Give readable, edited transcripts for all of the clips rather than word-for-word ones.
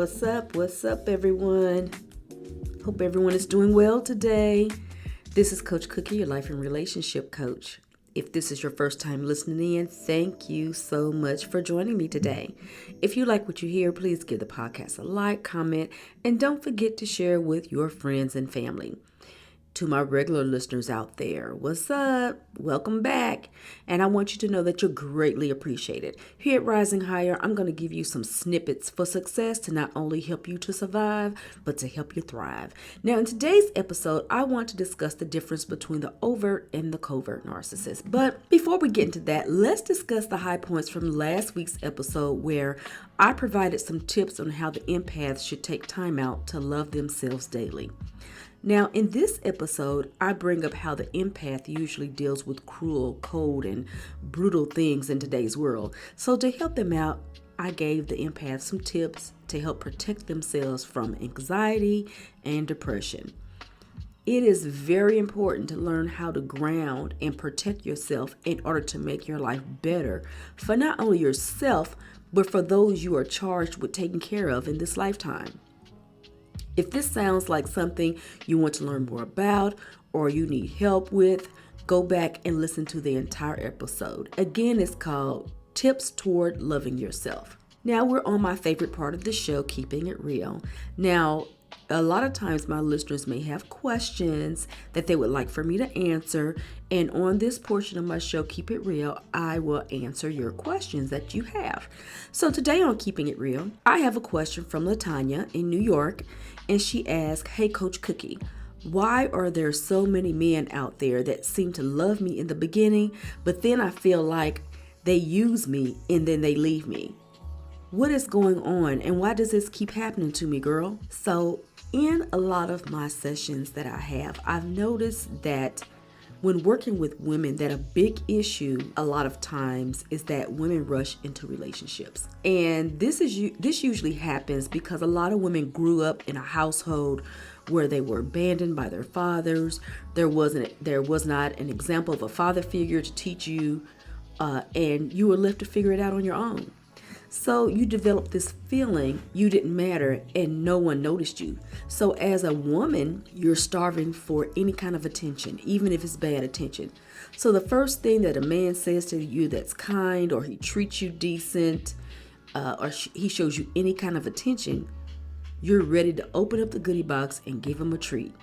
What's up? What's up, everyone? Hope everyone is doing well today. This is Coach Cookie, your life and relationship coach. If this is your first time listening in, thank you so much for joining me today. If you like what you hear, please give the podcast a like, comment, and don't forget to share with your friends and family. To my regular listeners out there, what's up? Welcome back. And I want you to know that you're greatly appreciated. Here at Rising Higher, I'm going to give you some snippets for success to not only help you to survive, but to help you thrive. Now, in today's episode, I want to discuss the difference between the overt and the covert narcissist. But before we get into that, let's discuss the high points from last week's episode where I provided some tips on how the empaths should take time out to love themselves daily. Now, in this episode, I bring up how the empath usually deals with cruel, cold, and brutal things in today's world. So to help them out, I gave the empath some tips to help protect themselves from anxiety and depression. It is very important to learn how to ground and protect yourself in order to make your life better for not only yourself, but for those you are charged with taking care of in this lifetime. If this sounds like something you want to learn more about or you need help with, go back and listen to the entire episode. Again, it's called Tips Toward Loving Yourself. Now we're on my favorite part of the show, Keeping It Real. Now, a lot of times my listeners may have questions that they would like for me to answer. And on this portion of my show, Keep It Real, I will answer your questions that you have. So today on Keeping It Real, I have a question from LaTanya in New York. And she asked, "Hey, Coach Cookie, why are there so many men out there that seem to love me in the beginning, but then I feel like they use me and then they leave me? What is going on and why does this keep happening to me, girl?" So in a lot of my sessions that I have, I've noticed that when working with women, that a big issue a lot of times is that women rush into relationships. And this usually happens because a lot of women grew up in a household where they were abandoned by their fathers. There was not an example of a father figure to teach you, and you were left to figure it out on your own. So you developed this feeling you didn't matter and no one noticed you. So as a woman, you're starving for any kind of attention, even if it's bad attention. So the first thing that a man says to you that's kind, or he treats you decent, or he shows you any kind of attention, you're ready to open up the goodie box and give him a treat.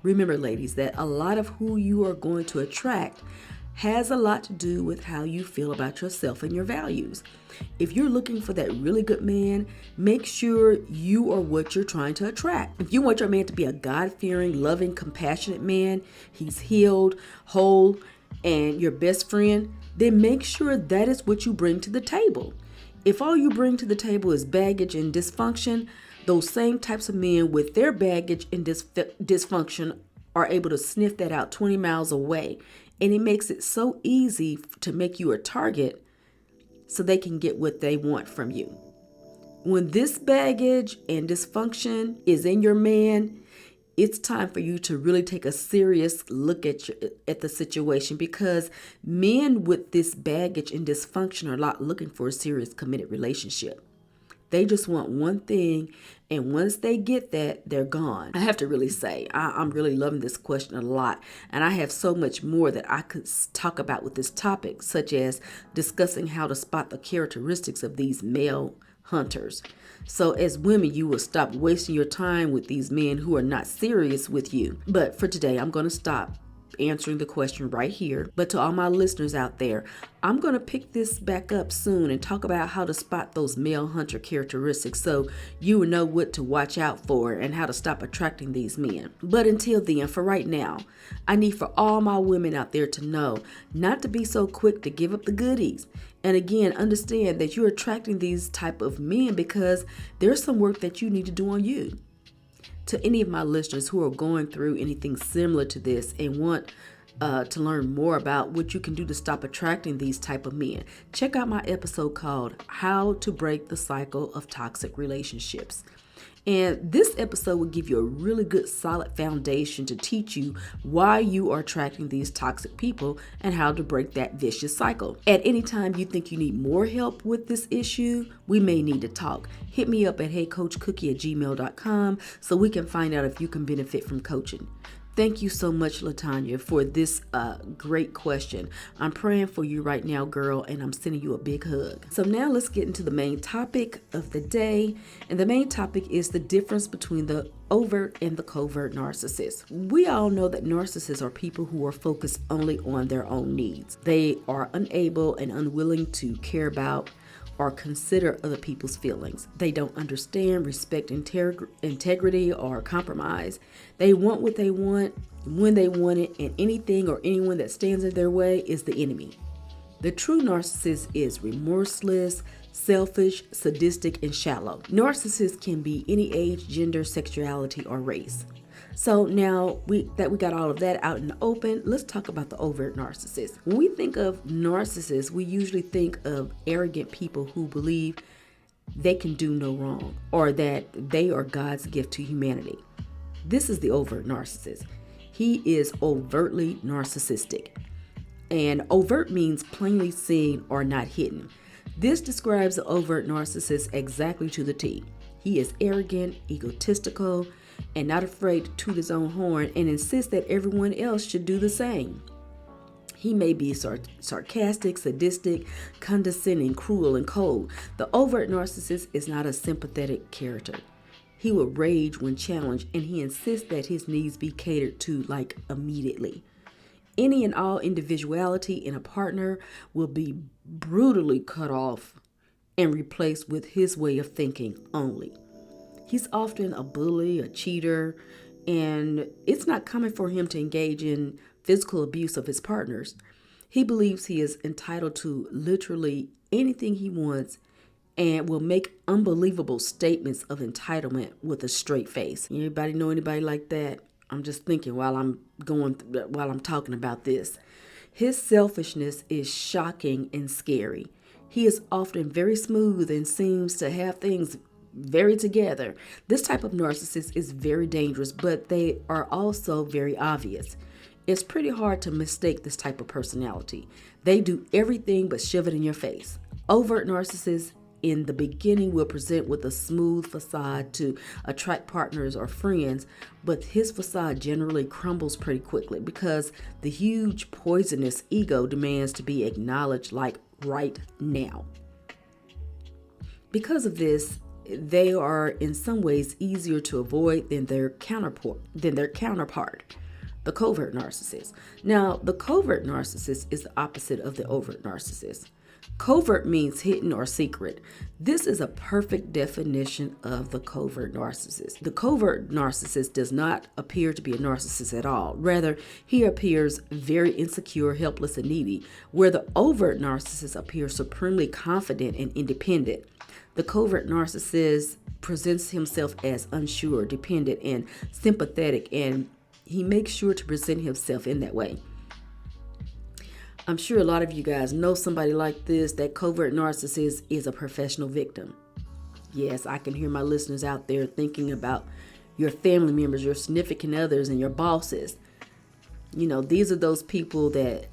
Remember, ladies, that a lot of who you are going to attract has a lot to do with how you feel about yourself and your values. If you're looking for that really good man, make sure you are what you're trying to attract. If you want your man to be a God-fearing, loving, compassionate man, he's healed, whole, and your best friend, then make sure that is what you bring to the table. If all you bring to the table is baggage and dysfunction, those same types of men with their baggage and dysfunction are able to sniff that out 20 miles away. And it makes it so easy to make you a target so they can get what they want from you. When this baggage and dysfunction is in your man, it's time for you to really take a serious look at the situation, because men with this baggage and dysfunction are not looking for a serious committed relationship. They just want one thing, and once they get that, they're gone. I have to really say, I'm really loving this question a lot, and I have so much more that I could talk about with this topic, such as discussing how to spot the characteristics of these male hunters. So as women, you will stop wasting your time with these men who are not serious with you. But for today, I'm going to stop answering the question right here. But to all my listeners out there, I'm going to pick this back up soon and talk about how to spot those male hunter characteristics so you will know what to watch out for and how to stop attracting these men. But until then, for right now, I need for all my women out there to know not to be so quick to give up the goodies. And again, understand that you're attracting these type of men because there's some work that you need to do on you. To any of my listeners who are going through anything similar to this and want to learn more about what you can do to stop attracting these type of men, check out my episode called How to Break the Cycle of Toxic Relationships. And this episode will give you a really good solid foundation to teach you why you are attracting these toxic people and how to break that vicious cycle. At any time you think you need more help with this issue, we may need to talk. Hit me up at heycoachcookie@gmail.com so we can find out if you can benefit from coaching. Thank you so much, LaTanya, for this great question. I'm praying for you right now, girl, and I'm sending you a big hug. So now let's get into the main topic of the day. And the main topic is the difference between the overt and the covert narcissist. We all know that narcissists are people who are focused only on their own needs. They are unable and unwilling to care about or consider other people's feelings. They don't understand, respect integrity, or compromise. They want what they want, when they want it, and anything or anyone that stands in their way is the enemy. The true narcissist is remorseless, selfish, sadistic, and shallow. Narcissists can be any age, gender, sexuality, or race. So now we got all of that out in the open, let's talk about the overt narcissist. When we think of narcissists, we usually think of arrogant people who believe they can do no wrong or that they are God's gift to humanity. This is the overt narcissist. He is overtly narcissistic. And overt means plainly seen or not hidden. This describes the overt narcissist exactly to the T. He is arrogant, egotistical, and not afraid to toot his own horn and insist that everyone else should do the same. He may be sarcastic, sadistic, condescending, cruel, and cold. The overt narcissist is not a sympathetic character. He will rage when challenged, and he insists that his needs be catered to immediately. Any and all individuality in a partner will be brutally cut off and replaced with his way of thinking only. He's often a bully, a cheater, and it's not common for him to engage in physical abuse of his partners. He believes he is entitled to literally anything he wants and will make unbelievable statements of entitlement with a straight face. Anybody know anybody like that? I'm just thinking while I'm talking about this. His selfishness is shocking and scary. He is often very smooth and seems to have things very together. This type of narcissist is very dangerous, but they are also very obvious. It's pretty hard to mistake this type of personality. They do everything but shove it in your face. Overt narcissists in the beginning will present with a smooth facade to attract partners or friends, but his facade generally crumbles pretty quickly because the huge poisonous ego demands to be acknowledged right now. Because of this, they are in some ways easier to avoid than their counterpart, the covert narcissist. Now, the covert narcissist is the opposite of the overt narcissist. Covert means hidden or secret. This is a perfect definition of the covert narcissist. The covert narcissist does not appear to be a narcissist at all. Rather, he appears very insecure, helpless, and needy, where the overt narcissist appears supremely confident and independent. The covert narcissist presents himself as unsure, dependent, and sympathetic, and he makes sure to present himself in that way. I'm sure a lot of you guys know somebody like this. That covert narcissist is a professional victim. Yes, I can hear my listeners out there thinking about your family members, your significant others, and your bosses. You know, these are those people that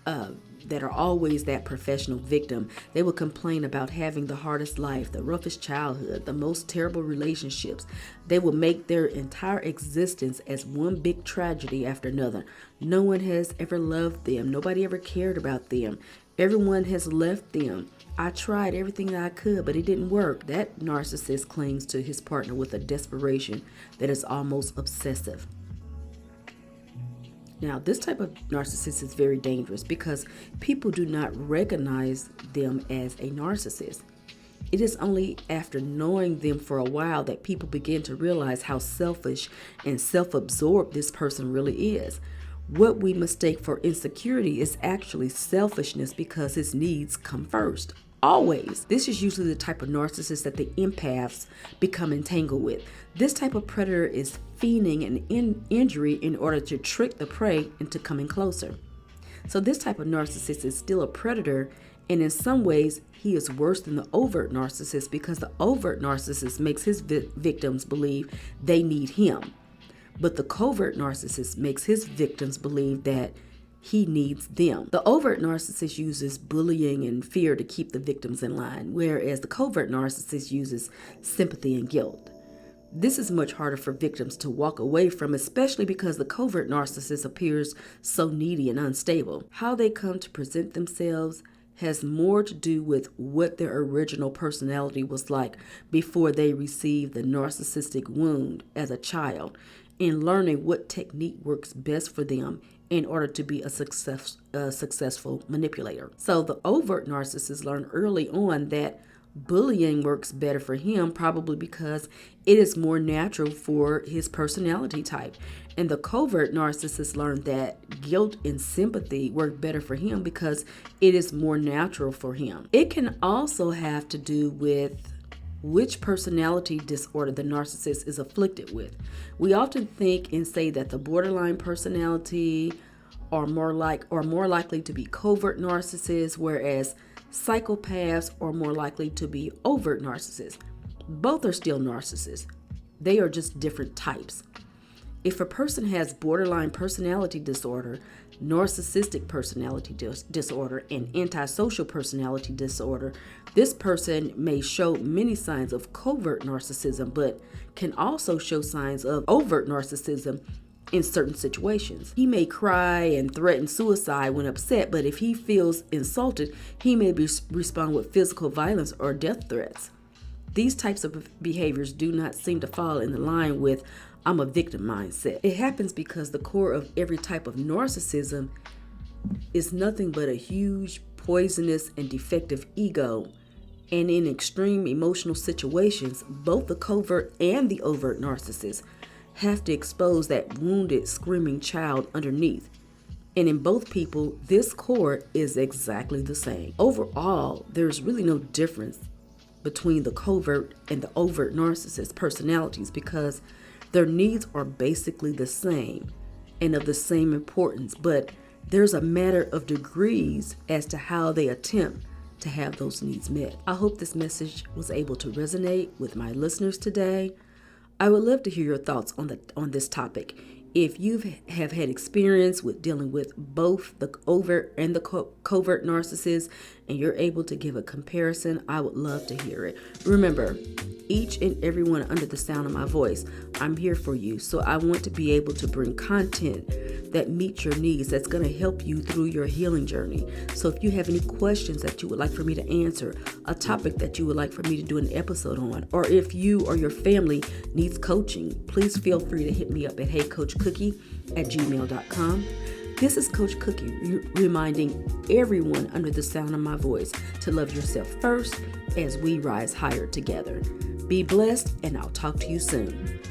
are always that professional victim. They will complain about having the hardest life, the roughest childhood, the most terrible relationships. They will make their entire existence as one big tragedy after another. No one has ever loved them. Nobody ever cared about them. Everyone has left them. I tried everything that I could, but it didn't work. That narcissist clings to his partner with a desperation that is almost obsessive. Now, this type of narcissist is very dangerous because people do not recognize them as a narcissist. It is only after knowing them for a while that people begin to realize how selfish and self-absorbed this person really is. What we mistake for insecurity is actually selfishness because his needs come first. Always. This is usually the type of narcissist that the empaths become entangled with. This type of predator is fiending an injury in order to trick the prey into coming closer. So this type of narcissist is still a predator And in some ways, he is worse than the overt narcissist because the overt narcissist makes his victims believe they need him. But the covert narcissist makes his victims believe that he needs them. The overt narcissist uses bullying and fear to keep the victims in line, whereas the covert narcissist uses sympathy and guilt. This is much harder for victims to walk away from, especially because the covert narcissist appears so needy and unstable. How they come to present themselves has more to do with what their original personality was like before they received the narcissistic wound as a child, and learning what technique works best for them in order to be a successful manipulator. So the overt narcissist learned early on that bullying works better for him, probably because it is more natural for his personality type. And the covert narcissist learned that guilt and sympathy work better for him because it is more natural for him. It can also have to do with which personality disorder the narcissist is afflicted with. We often think and say that the borderline personality are more likely to be covert narcissists, whereas psychopaths are more likely to be overt narcissists. Both are still narcissists. They are just different types. If a person has borderline personality disorder, narcissistic personality disorder, and antisocial personality disorder, this person may show many signs of covert narcissism, but can also show signs of overt narcissism in certain situations. He may cry and threaten suicide when upset, but if he feels insulted, he may respond with physical violence or death threats. These types of behaviors do not seem to fall in the line with "I'm a victim" mindset. It happens because the core of every type of narcissism is nothing but a huge, poisonous, and defective ego. And in extreme emotional situations, both the covert and the overt narcissist have to expose that wounded, screaming child underneath. And in both people, this core is exactly the same. Overall, there's really no difference between the covert and the overt narcissist personalities because their needs are basically the same and of the same importance, but there's a matter of degrees as to how they attempt to have those needs met. I hope this message was able to resonate with my listeners today. I would love to hear your thoughts on this topic. If you have had experience with dealing with both the overt and the covert narcissist and you're able to give a comparison, I would love to hear it. Remember, each and everyone under the sound of my voice, I'm here for you. So I want to be able to bring content that meets your needs, that's going to help you through your healing journey. So if you have any questions that you would like for me to answer, a topic that you would like for me to do an episode on, or if you or your family needs coaching, please feel free to hit me up at heycoachcookie@gmail.com. This is Coach Cookie reminding everyone under the sound of my voice to love yourself first as we rise higher together. Be blessed, and I'll talk to you soon.